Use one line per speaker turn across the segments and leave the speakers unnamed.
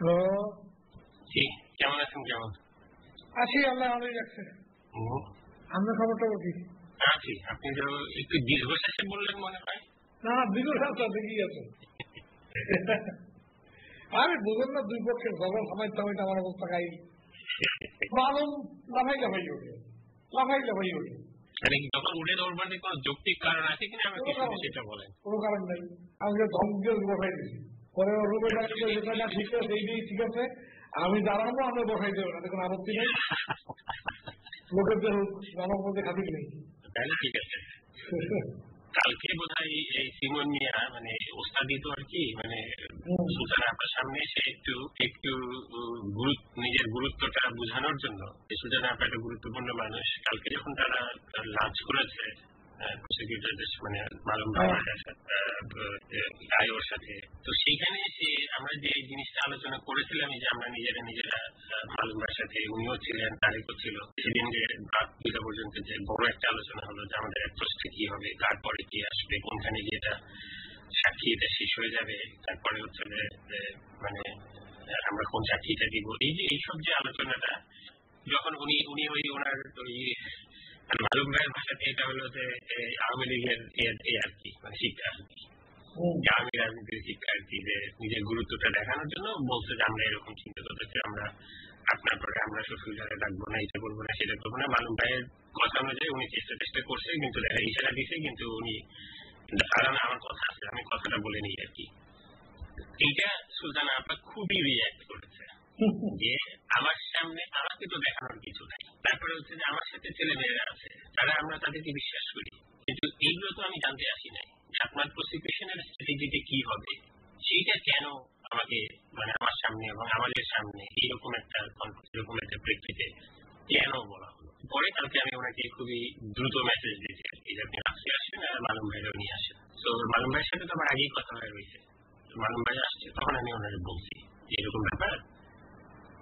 Hello.
জি, কেমন আছেন? কেমন
আছি, আল্লাহ ভালোই রাখছে। আপনার খবরটা কি?
আছি। আপনি তো একটু দীর্ঘশ্বাসে বললেন মনে হয়।
না, দীর্ঘশ্বাস দেখি আছে। আরে বুঝেন না, দুই পক্ষের ঝগড়া সামাইতে আমার অবস্থা খাই মালুম লাফাই লাফাই ওঠে, লাফাই লাফাই ওঠে।
মানে যখন উঠে দৌড়বানে কোনো যৌক্তিক কারণ আছে কিনা আমাকে সেটা বলেন।
কোনো কারণ নেই, আমাকে ধমকে বসাই দিচ্ছি। পরে রুমে ডাক্তার যেটা না ঠিক আছে এইটাই ঠিক আছে, আমি দাঁড়াবো, আমি বসাই দেবো না, দেখুন আপত্তি নেই। লোকের যে মানব মধ্যে খাতির নেই,
তাহলে ঠিক আছে। কালকে বোধহয় এই সিমন মিয়া মানে ওস্তাদি তো আর কি মানে সুলতান আপনার সামনে এসে একটু একটু নিজের গুরুত্বটা বোঝানোর জন্য, সুলতান আপনার একটা গুরুত্বপূর্ণ মানুষ। কালকে যখন তারা লাঞ্চ করেছে মানে মালুম আয়োর সাথে, তো সেইখানে এসে আমরা যে জিনিসটা আলোচনা করেছিলাম যে আমরা নিজেরা মালুম ভাইয়ের সাথে, উনিও ছিলেন, তারেকও ছিল, সেদিন যে রাত 2টা পর্যন্ত যে বড় একটা আলোচনা হলো যে আমাদের অ্যাপ্রোচটা কি হবে, তারপরে কি আসবে, কোনখানে গিয়ে এটা সাক্ষী এটা শেষ হয়ে যাবে, তারপরে হচ্ছে মানে আমরা কোন সাক্ষীটা দিব, এই যে এইসব যে আলোচনাটা যখন উনি ওই ওনার ওই মালুম ভাইয়ের ভাষাতে এটা হলো যে আওয়ামী লীগের আর কি মানে শিক্ষা আর কি, আওয়ামী রাজনীতির শিক্ষা আর কি, যে নিজের গুরুত্বটা দেখানোর জন্য বলছে যে আমরা এরকম চিন্তা করতেছি, আমরা আপনার পরে আমরা শ্বশুর ঘরে রাখবো না, এটা করবো না, সেটা করবো না। মালুম ভাইয়ের কথা অনুযায়ী উনি চেষ্টা করছে, কিন্তু দেখা ইশারা দিছে, কিন্তু উনি আমার কথা আছে, আমি কথাটা বলে নিই আর কি। এইটা সুলতানা আপা খুবই রিঅ্যাক্ট করেছে যে আমার সামনে আমাকে তো দেখানোর কিছু নাই, তারপরে হচ্ছে যে আমার সাথে ছেলে মেয়েরা আছে, তারা আমরা তাদেরকে বিশ্বাস করি, কিন্তু এইগুলো তো আমি জানতে আসি নাই যে আপনার প্রসিকিউশনের স্ট্র্যাটেজিতে কি হবে, সেইটা কেন আমাকে মানে আমার সামনে এবং আমাদের সামনে এরকম একটা প্রেক্ষিতে কেন বলা হলো। পরে কালকে আমি ওনাকে খুবই দ্রুত মেসেজ দিয়েছি আর কি, যে আপনি আজকে আসেন আর মালুম ভাইরাও নিয়ে আসেন। তো মালুম ভাইয়ের সাথে তো আমার আগেই কথা হয়ে রয়েছে, মালুম ভাই আসছে, তখন আমি ওনাকে বলছি এরকম ব্যাপার,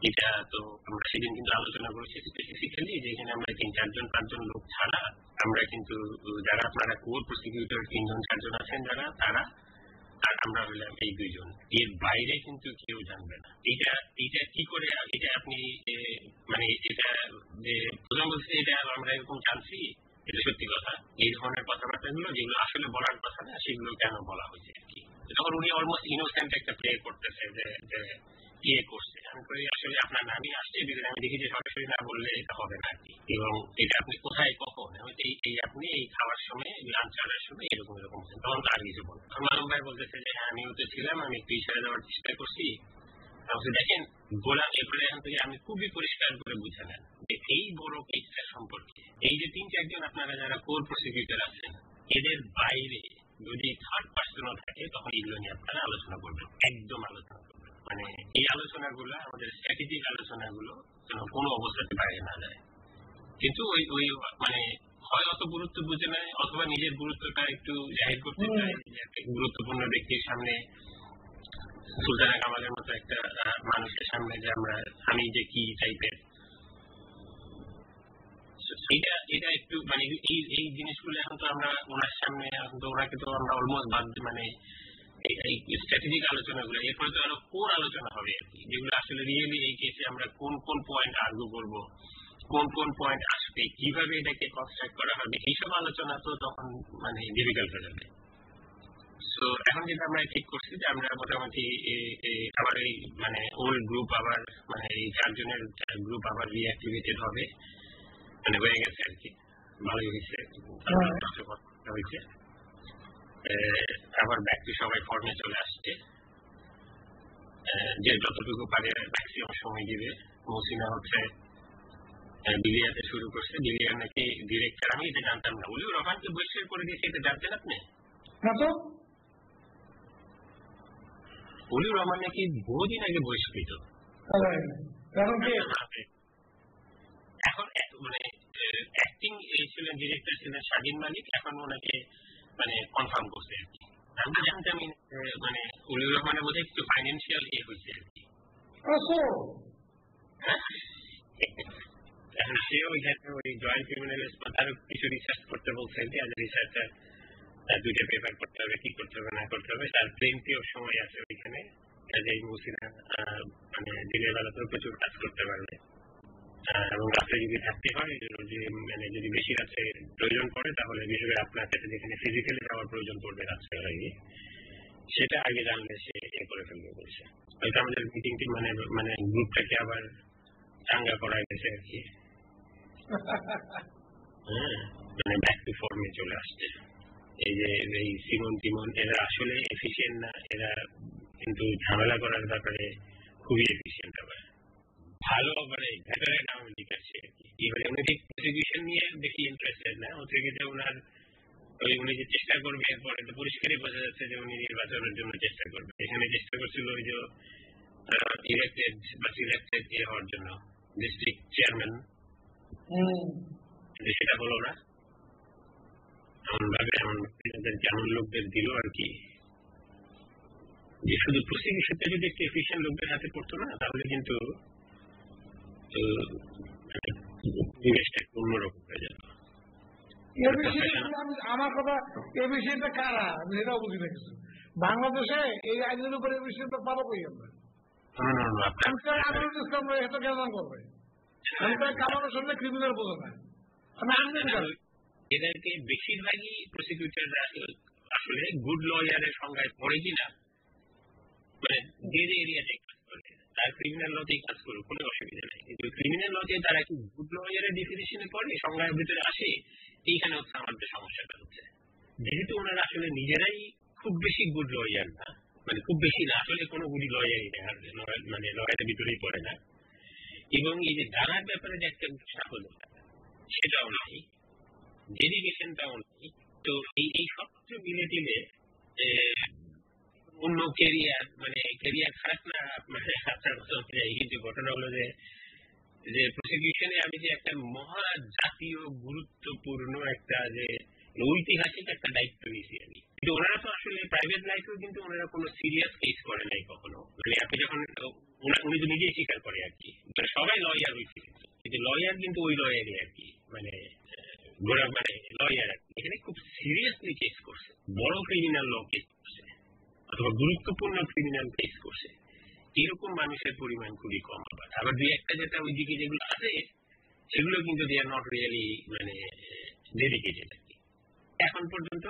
এটা তো আমরা সেদিন কিন্তু আলোচনা করেছি স্পেসিফিক্যালি যে এখানে আমরা 3-4-5 লোক ছাড়া আমরা কিন্তু যারা আপনারা কোর প্রসিকিউটর 3-4 আছেন যারা, তারা আর আমরা হইলাম এই 2 জন, এর বাইরে কিন্তু কেউ জানবে না। এটা কি করে, এটা আপনি মানে এটা যে প্রথম বলছে এটা আমরা এরকম জানছি, এটা সত্যি কথা। এই ধরনের কথাবার্তাগুলো যেগুলো আসলে বলার কথা না, সেগুলো কেন বলা হয়েছে আর কি। তখন উনি অলমোস্ট ইনোসেন্ট একটা প্লে করতেছে যে কে করছে। আমি করি আসলে আপনার নামই আসছে, আমি দেখি যে সরাসরি না বললে এটা হবে না আর কি, এবং এটা আপনি কোথায় কখন এই আপনি এই খাওয়ার সময় লাঞ্চ আনার সময় এরকম তখন তো আর কিছু বলবো। মালুম ভাই বলতেছে যে হ্যাঁ আমিও তো ছিলাম, আমি একটু ইশারা দেওয়ার চেষ্টা করছি। দেখেন গোলাম, এরপরে এখান থেকে আমি খুবই পরিষ্কার করে বুঝে নেন যে এই বড় কেসটা সম্পর্কে এই যে 3-4 আপনারা যারা কোর প্রসিকিউটর আছেন, এদের বাইরে যদি থার্ড পার্সনও থাকে, তখন এগুলো নিয়ে আপনারা আলোচনা করবেন, একদম আলোচনা করবেন। মানে এই আলোচনাগুলো আমাদের স্ট্র্যাটেজিক আলোচনাগুলো যেন কোনো অবস্থাতে বাইরে না যায়। কিন্তু ওই ওই মানে হয় অত গুরুত্ব বুঝে নেয়, অথবা নিজের গুরুত্বটা একটু জাহির করতে চায়, গুরুত্বপূর্ণ ব্যক্তির সামনে, সুলতানা কামালের মতো একটা মানুষের সামনে যে আমি যে কি টাইপের, এটা একটু মানে এই জিনিসগুলো এখন তো আমরা ওনার সামনে, এখন তো ওনাকে তো আমরা অলমোস্ট বাদ, মানে এই স্ট্র্যাটেজিক আলোচনাগুলো এরপরে তো আরো কোর আলোচনা হবে আর কি, যেগুলো আসলে রিয়েলি এই কেসে আমরা কোন কোন পয়েন্ট আর্গু করবো, কোন কোন পয়েন্ট আসবে, কিভাবে এটাকে কনস্ট্রাক্ট করা হবে, এইসব আলোচনা তো তখন মানে ডিফিকাল্ট হয়ে যাবে। তো এখন যেটা আমরা ঠিক করছি যে আমরা মোটামুটি আবার এই মানে ওল্ড গ্রুপ আবার মানে এই 4 জনের গ্রুপ আবার রিঅ্যাক্টিভেটেড হবে, মানে হয়ে গেছে আর কি, ভালোই হয়েছে হয়েছে, আবার ব্যাক টু সবাই ফর্মে চলে আসছে, যে যতটুকু পারে ম্যাক্সিমাম সময় দিবে। মৌসিনা হচ্ছে বিলিয়াতে শুরু করছে, বিলিয়ার নাকি ডিরেক্টর, আমি এটা জানতাম না, উলিউর রহমানকে বহিষ্কার করে দিয়েছে, এটা জানতেন আপনি? উলিউর রহমান নাকি বহুদিন আগে বহিষ্কৃত, এখন মানে অ্যাক্টিং ছিলেন, ডিরেক্টর ছিলেন স্বাধীন মালিক, এখন ওনাকে মানে কনফার্ম করছে আর কি। আমি জানতাম মানে উলিউর রহমানের বোধহয় একটু ফাইন্যান্সিয়াল হয়েছে আর কি, এখন সে ওইখানে ওই জয়েন্ট ক্রিমিনাল আরো কিছু রিসার্চ করতে বলছে আর কি, আজ রিসার্চার 2টা পেপার করতে হবে, কি করতে হবে না করতে হবে, তার প্লেন্টি অফ সময় আছে ওইখানে, কাজে মুসিনা দিনের বেলাতেও প্রচুর কাজ করতে পারবে, এবং রাত্রে যদি থাকতে হয়, যে মানে যদি বেশি রাত্রে প্রয়োজন পড়ে তাহলে বিশেষ করে আপনার কাছে যেখানে ফিজিক্যালি যাওয়ার প্রয়োজন পড়বে রাত্রে হয়নি, সেটা আগে জানলে সে করে ফেলবে বলছে। হয়তো আমাদের মিটিংটি মানে গ্রুপটাকে আবার চাঙ্গা করা গেছে আর কি, হ্যাঁ, মানে ব্যাক টু ফর্মে চলে আসছে। এই যে এই সিমন এরা আসলে এফিসিয়েন্ট না, এরা কিন্তু ঝামেলা করার ব্যাপারে খুবই এফিসিয়েন্ট। আবার ভালো মানে ভেতরের আওয়ামী লীগ আছে আর কি। এবারে উনি ঠিক প্রসিকিউশন নিয়ে বেশি ইন্টারেস্টেড না, হচ্ছে কি যে ওনার উনি যে চেষ্টা করবে এরপরে তো পরিষ্কারই বোঝা যাচ্ছে যে উনি নির্বাচনের জন্য চেষ্টা করবে। এখানে চেষ্টা করছিল ওই যে ইলেক্টেড বা সিলেক্টেড হওয়ার জন্য ডিস্ট্রিক্ট চেয়ারম্যান, সেটা হলো না। এমন লোকদের দিল আর কি, যে শুধু প্রসিকিউশনটা যদি একটু এফিসিয়েন্ট লোকদের হাতে পড়তো না, তাহলে কিন্তু পরিবেশটা একটু অন্যরকম হয়ে যেত।
আমার কথা এ বিষয়টা কারা, আমি সেটাও বুঝি না কিছু। বাংলাদেশে এই আইনের উপরে এই বিষয়টা পাবো কই আমরা? আমিরুল ইসলাম এটা কেন করবে? কামানোর সামনে ক্রিমিনাল বোঝা না,
এদেরকে বেশিরভাগই প্রসিকিউটররা আসলে গুড লয়ারের সংজ্ঞায় পড়ে কিনা, মানে যে যে এরিয়াতে কাজ করে তার ক্রিমিনাল লতেই কাজ করুক, কোনো অসুবিধা নেই। কিন্তু ক্রিমিনাল লতে তারা কি গুড লয়ারের ডিফিনিশনে পড়ে, সংজ্ঞার ভিতরে আসে, এইখানে হচ্ছে আমাদের সমস্যাটা হচ্ছে। যেহেতু ওনারা আসলে নিজেরাই খুব বেশি গুড লয়ার না, মানে খুব বেশি না, আসলে কোনো গুড লয়ারই না, মানে লয়ারের ভিতরেই পড়ে না, এবং এই যে জানার ব্যাপারে যে একটা সাহসতা সেটাও নাই, ডেডিকেশনটাও নেই। তো এই সব কিছু মিলে টিলে অন্য ক্যারিয়ার, মানে ক্যারিয়ার খারাপ না, মানে আপনার কথা অনুযায়ী, কিন্তু ঘটনা হলো যে প্রসিকিউশনে আমি যে একটা মহা জাতীয় গুরুত্বপূর্ণ একটা যে ঐতিহাসিক একটা দায়িত্ব নিয়েছি আমি, কিন্তু ওনারা তো আসলে প্রাইভেট লাইফেও কিন্তু ওনারা কোনো সিরিয়াস কেস করে নাই কখনো। মানে আপনি যখন উনি তো নিজেই স্বীকার করে আর কি, সবাই লয়ার হয়েছে, কিন্তু লয়ার কিন্তু ওই লয়ারই আর কি, মানে মানে লয়ার আর কি, এখানে খুব সিরিয়াসলি কেস করছে, বড় ক্রিমিনাল ল কেস করছে অথবা গুরুত্বপূর্ণ ক্রিমিনাল কেস করছে, এরকম মানুষের পরিমাণ খুবই কম। আবার দুই একটা যেটা ওইদিকে যেগুলো আছে সেগুলো কিন্তু দে আর নট রিয়েলি মানে ডেডিকেটেড আর কি। এখন পর্যন্ত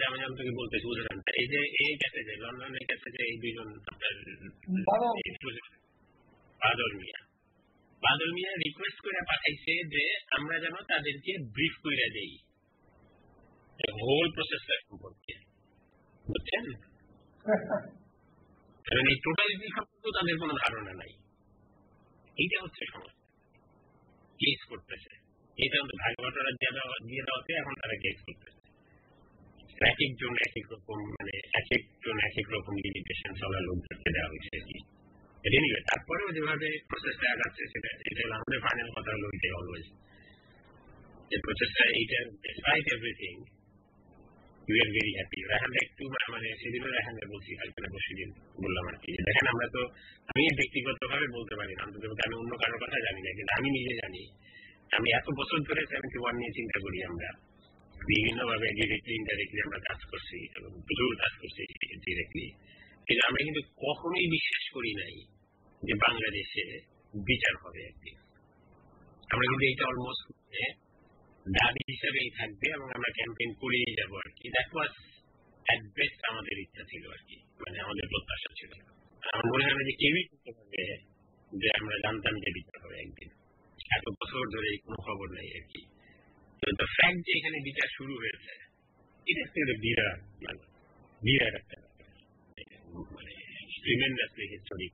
আমি আপনাকে বলতেছি উদাহরণটা, এই যে এই কাছে যে লন্ডনের কাছে যে এই দুইজন আপনার বাদল মিয়া রিকোয়েস্ট করে পাঠাইছে যে আমরা যেন তাদেরকে ব্রিফ করে দেই হোল প্রসেসটা সম্পর্কে, বুঝছেন? কারণ এই টোটালিটি সম্পর্কে তাদের কোনো ধারণা নাই। এইটা হচ্ছে সমস্যা, কেস করতেছে, এটা ভাগ বাটোয়ারা দিয়ে দেওয়াতে এখন তারা কেস করতেছে। এক একজন এক এক রকম, মানে এক একজন এক এক রকম লিমিটেশন চলা লোকদেরকে দেওয়া হয়েছে আর কি। এনিওয়ে তারপরেও যেভাবে প্রসেসটা আগাচ্ছে এটা হলো আমাদের ফাইনাল কথা হলো ওইটাই অলওয়েজ, যে প্রসেসটা এইটা despite everything we are very happy. Rahan একটু মানে সেদিনও রাহানকে বলছি, কালকে সেদিন বললাম আর কি, দেখেন আমরা তো, আমি ব্যক্তিগতভাবে বলতে পারি না, অন্তত আমি অন্য কারোর কথা জানি না, কিন্তু আমি নিজে জানি আমি এত বছর ধরে 71 নিয়ে চিন্তা করি, আমরা বিভিন্ন ভাবে ডিরেক্টলি ইনডাইরেক্টলি আমরা কাজ করছি এবং প্রচুর কাজ করছি ডিরেক্টলি, কিন্তু আমরা কিন্তু কখনোই বিশ্বাস করি নাই যে বাংলাদেশে বিচার হবে একদিন। আমরা কিন্তু এইটা অলমোস্ট দাবি হিসাবেই থাকবে এবং আমরা ক্যাম্পেইন করেই যাবো আর কি। দ্যাট ওয়াজ অ্যাট বেস্ট আমাদের ইচ্ছা ছিল আর কি, মানে আমাদের প্রত্যাশা ছিল। আমার মনে হয় না যে কেউই করতে পারবে যে আমরা জানতাম যে বিচার হবে একদিন, এত বছর ধরে কোনো খবর নেই আর কি। তো ফ্যাক্ট যে এখানে বিচার শুরু হয়েছে এটা একটা বিরাট, মানে বিরাট একটা, মানে ট্রিমেন্ডাসলি হিস্টোরিক